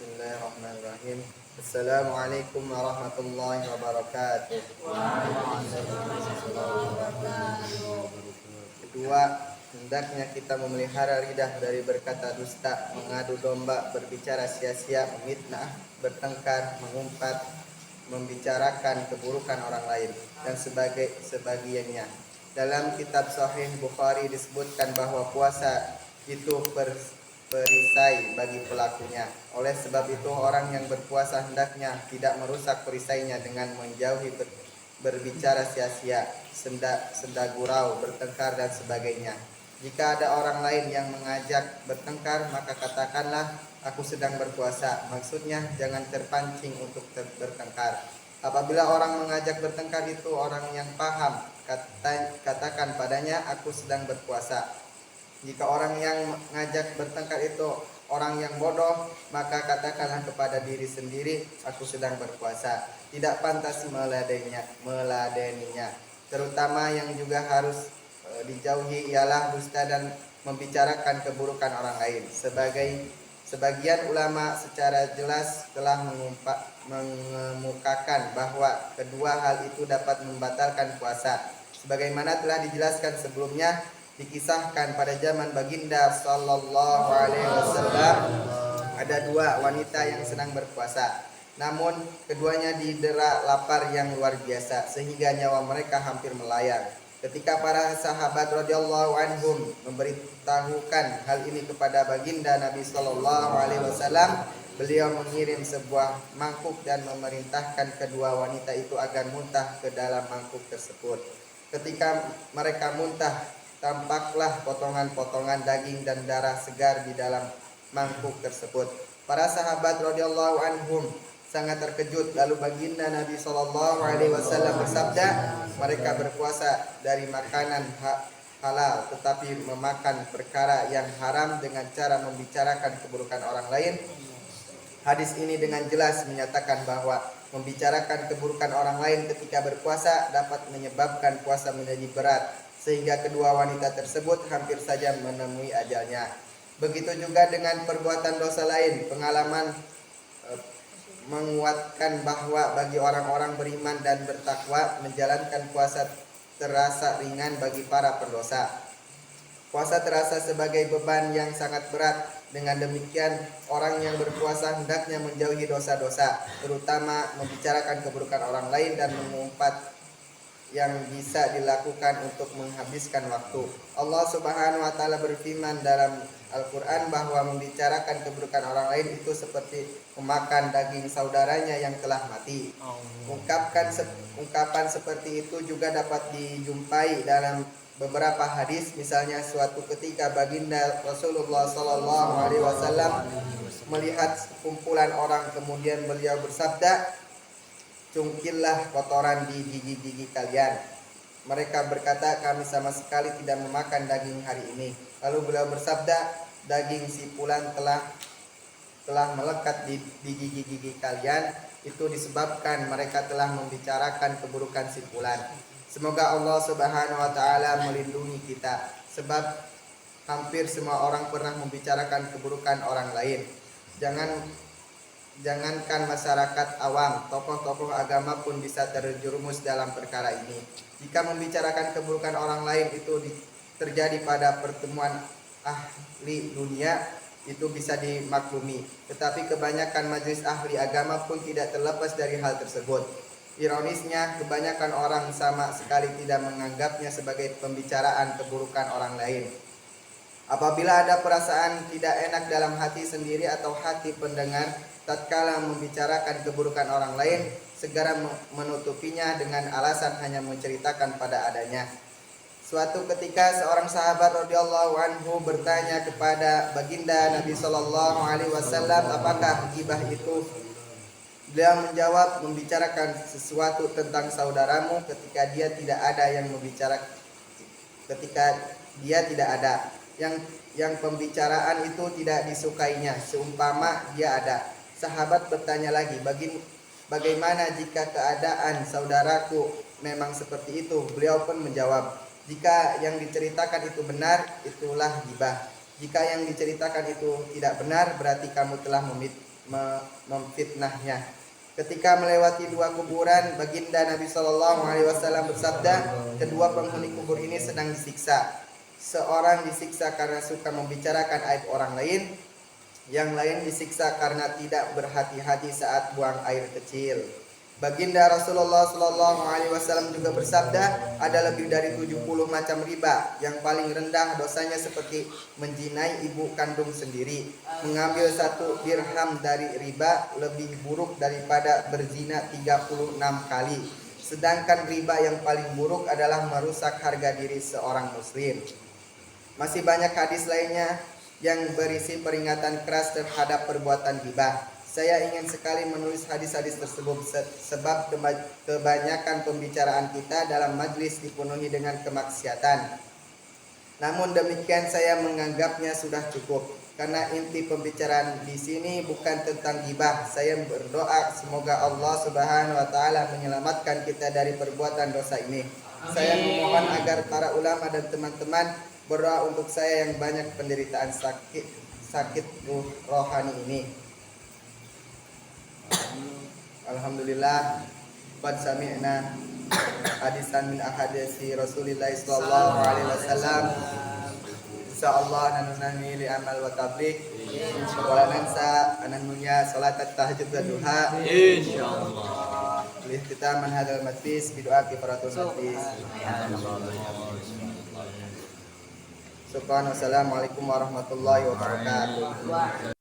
Bismillahirrahmanirrahim. Assalamualaikum warahmatullahi wabarakatuh. Kedua, hendaknya kita memelihara lidah dari berkata dusta, mengadu domba, berbicara sia-sia, memfitnah, bertengkar, mengumpat, membicarakan keburukan orang lain dan sebagiannya. Dalam kitab Sahih Bukhari disebutkan bahwa puasa itu perisai bagi pelakunya. Oleh sebab itu orang yang berpuasa hendaknya tidak merusak perisainya dengan menjauhi berbicara sia-sia, senda gurau, bertengkar dan sebagainya. Jika ada orang lain yang mengajak bertengkar, maka katakanlah aku sedang berpuasa. Maksudnya jangan terpancing untuk bertengkar. Apabila orang mengajak bertengkar itu orang yang paham, katakan padanya aku sedang berpuasa. Jika orang yang mengajak bertengkar itu orang yang bodoh, maka katakanlah kepada diri sendiri, aku sedang berpuasa. Tidak pantas meladeninya. Terutama yang juga harus dijauhi ialah dusta dan membicarakan keburukan orang lain. Sebagian ulama secara jelas telah mengemukakan bahwa kedua hal itu dapat membatalkan puasa. Sebagaimana telah dijelaskan sebelumnya, dikisahkan pada zaman baginda sallallahu alaihi wasallam ada dua wanita yang sedang berpuasa. Namun keduanya didera lapar yang luar biasa sehingga nyawa mereka hampir melayang. Ketika para sahabat radhiyallahu anhum memberitahukan hal ini kepada baginda Nabi sallallahu alaihi wasallam, beliau mengirim sebuah mangkuk dan memerintahkan kedua wanita itu agar muntah ke dalam mangkuk tersebut. Ketika mereka muntah, tampaklah potongan-potongan daging dan darah segar di dalam mangkuk tersebut. Para sahabat radhiyallahu anhum sangat terkejut. Lalu baginda Nabi sallallahu alaihi wasallam bersabda, mereka berpuasa dari makanan halal tetapi memakan perkara yang haram dengan cara membicarakan keburukan orang lain. Hadis ini dengan jelas menyatakan bahwa membicarakan keburukan orang lain ketika berpuasa dapat menyebabkan puasa menjadi berat, sehingga kedua wanita tersebut hampir saja menemui ajalnya. Begitu juga dengan perbuatan dosa lain. Pengalaman menguatkan bahwa bagi orang-orang beriman dan bertakwa, menjalankan puasa terasa ringan bagi para pendosa. Puasa terasa sebagai beban yang sangat berat. Dengan demikian, orang yang berpuasa hendaknya menjauhi dosa-dosa, terutama membicarakan keburukan orang lain dan mengumpat yang bisa dilakukan untuk menghabiskan waktu. Allah Subhanahu wa taala berfirman dalam Al-Qur'an bahwa membicarakan keburukan orang lain itu seperti memakan daging saudaranya yang telah mati. Ungkapan seperti itu juga dapat dijumpai dalam beberapa hadis. Misalnya suatu ketika baginda Rasulullah sallallahu alaihi wasallam melihat kumpulan orang, kemudian beliau bersabda, cungkillah kotoran di gigi-gigi kalian. Mereka berkata, kami sama sekali tidak memakan daging hari ini. Lalu beliau bersabda, daging sipulan telah melekat di gigi-gigi kalian. Itu disebabkan mereka telah membicarakan keburukan sipulan. Semoga Allah Subhanahu wa taala melindungi kita, sebab hampir semua orang pernah membicarakan keburukan orang lain. Jangankan masyarakat awam, tokoh-tokoh agama pun bisa terjerumus dalam perkara ini. Jika membicarakan keburukan orang lain itu terjadi pada pertemuan ahli dunia, itu bisa dimaklumi. Tetapi kebanyakan majelis ahli agama pun tidak terlepas dari hal tersebut. Ironisnya, kebanyakan orang sama sekali tidak menganggapnya sebagai pembicaraan keburukan orang lain. Apabila ada perasaan tidak enak dalam hati sendiri atau hati pendengar, tatkala membicarakan keburukan orang lain, segera menutupinya dengan alasan hanya menceritakan pada adanya. Suatu ketika seorang sahabat radhiyallahu anhu bertanya kepada baginda Nabi sallallahu alaihi wasallam, apakah ghibah itu? Beliau menjawab, membicarakan sesuatu tentang saudaramu ketika dia tidak ada yang pembicaraan itu tidak disukainya, seumpama dia ada. Sahabat bertanya lagi, bagaimana jika keadaan saudaraku memang seperti itu? Beliau pun menjawab, jika yang diceritakan itu benar, itulah ghibah. Jika yang diceritakan itu tidak benar, berarti kamu telah memfitnahnya. Ketika melewati dua kuburan, baginda Nabi Shallallahu Alaihi Wasallam bersabda, kedua penghuni kubur ini sedang disiksa. Seorang disiksa karena suka membicarakan aib orang lain, yang lain disiksa karena tidak berhati-hati saat buang air kecil. Baginda Rasulullah Shallallahu Alaihi Wasallam juga bersabda, ada lebih dari 70 macam riba. Yang paling rendah dosanya seperti menzinai ibu kandung sendiri. Mengambil 1 dirham dari riba lebih buruk daripada berzina 36 kali. Sedangkan riba yang paling buruk adalah merusak harga diri seorang muslim. Masih banyak hadis lainnya yang berisi peringatan keras terhadap perbuatan riba. Saya ingin sekali menulis hadis-hadis tersebut sebab kebanyakan pembicaraan kita dalam majlis dipenuhi dengan kemaksiatan. Namun demikian saya menganggapnya sudah cukup karena inti pembicaraan di sini bukan tentang ghibah. Saya berdoa semoga Allah Subhanahu wa taala menyelamatkan kita dari perbuatan dosa ini. Saya memohon agar para ulama dan teman-teman berdoa untuk saya yang banyak penderitaan sakit rohani ini. Alhamdulillah, qad sami'na hadisan min ahadisi Rasulillah sallallahu alaihi wasallam. Insyaallah nanunani li amal wa tabligh. Wala nansa ananunya salat tahajud wa duha. Insyaallah. Kita manhadal majlis bi doa kifaratul majlis. Subhanallahi warahmatullahi wabarakatuh.